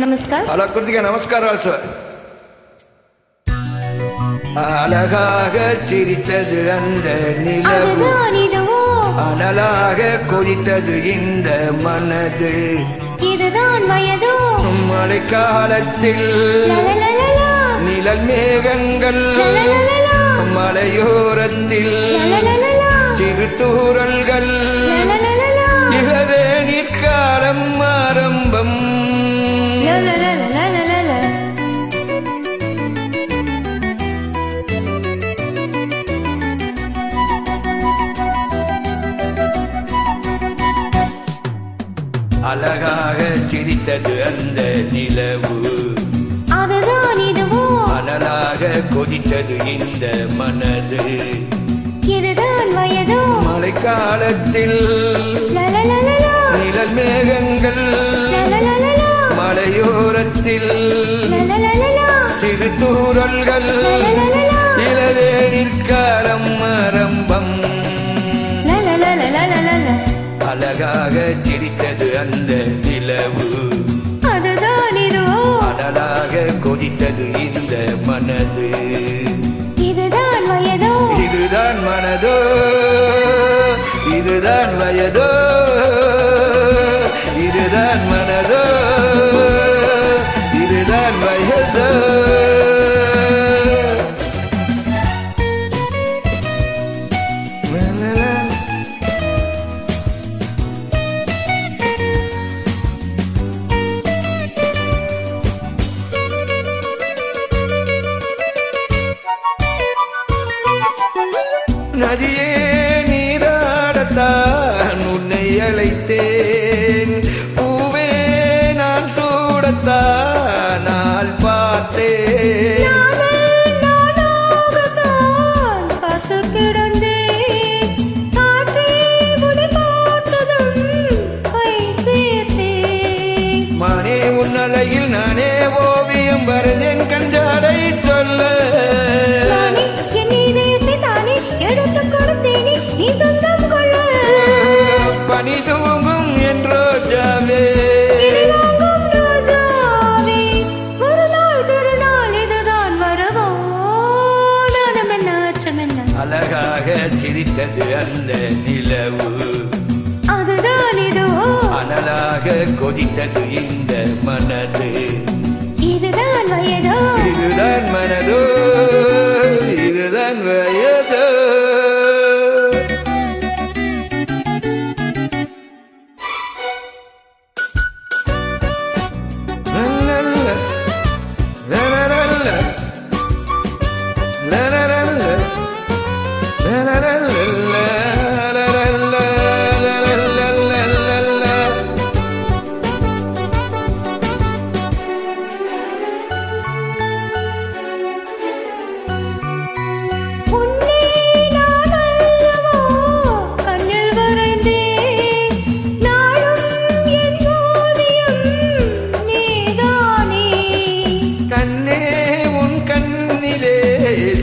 நமஸ்கார். Hello Kiruthika, நமஸ்கார் also. அழகாக சிரித்தது அந்த நிலவு, அனலாக கொதித்தது இந்த மனது. இதுதான் வயதோ மழைக்காலத்தில் நிழல் மேகங்கள், மலையோரத்தில் சிறு தூறல்கள், இளவே நிற்காலம் ஆரம்பம். அழகாக சிரித்தது அந்த நிலவு, அதுதான் இதுவோ அனலாக கொதித்தது இந்த மனது. இதுதான் வயதோ மழைக்காலத்தில் நிழல் மேகங்கள், மலையோரத்தில் சிறு தூறல்கள், இளவே நிற்காலம் ஆரம்பம். அழகாக சிரித்தது அந்த நிலவு, அதுதான் இதுவோ அனலாக கொதித்தது இந்த மனது. இதுதான் வயதோ இதுதான் மனதோ, இதுதான் வயதோ, இதுதான் மனதோ, இதுதான் வயதோ. நதியே நீராடத்தான் உன்னை அழைத்தேன், பூவே நான் தூடத்தான் நாள் பார்த்தேன். மானே உன் அலையில் நானே ஓவியம் வரைந்தேன் கண்டாடை சொல்ல. பனி தூங்கும் என் ரோஜாவே, அழகாக சிரித்தது அந்த நிலவு, அதுதான் இதுவோ அனலாக கொதித்தது இந்த மனது. இதுதான் வயதோ இதுதான் மனதோ, இதுதான் வயதோ.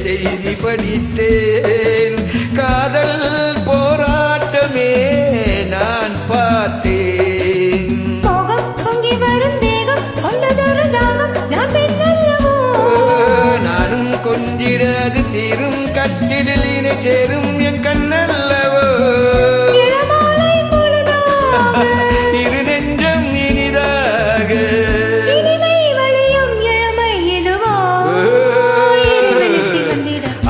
செய்தி படித்தேன், காதல் போராட்டமே நான் பார்த்தேன். நானும் கொஞ்சிடாது தீரும் கட்டிலில் இணை சேரும் என் கண்ணல்லவோ. இரு நெஞ்சம் இனிதாக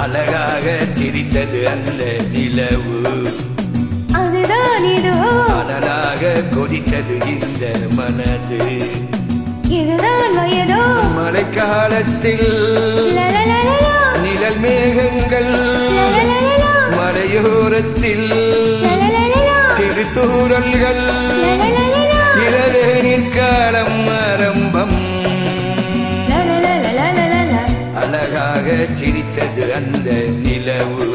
அழகாக சிரித்தது அந்த நிலவு, அதுதான் இதுவோ அனலாக கொதித்தது இந்த மனது. இதுதான் வயதோ மழைக்காலத்தில் நிழல் மேகங்கள், மலையோரத்தில் சிறு தூறல்கள், இளவே நிற்காலம் ஆரம்பம். அழகாக சிரித்தது அந்த நிலவு,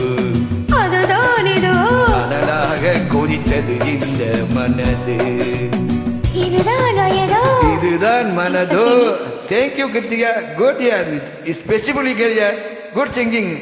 அதுதான் இதுவோ அனலாக கொதித்தது இந்த மனது. இதுதான் வயதோ இதுதான் மனதோ. தேங்க்யூ கிருத்திகா, குட் யார், ஸ்பெசிபிலி குட் சிங்கிங்.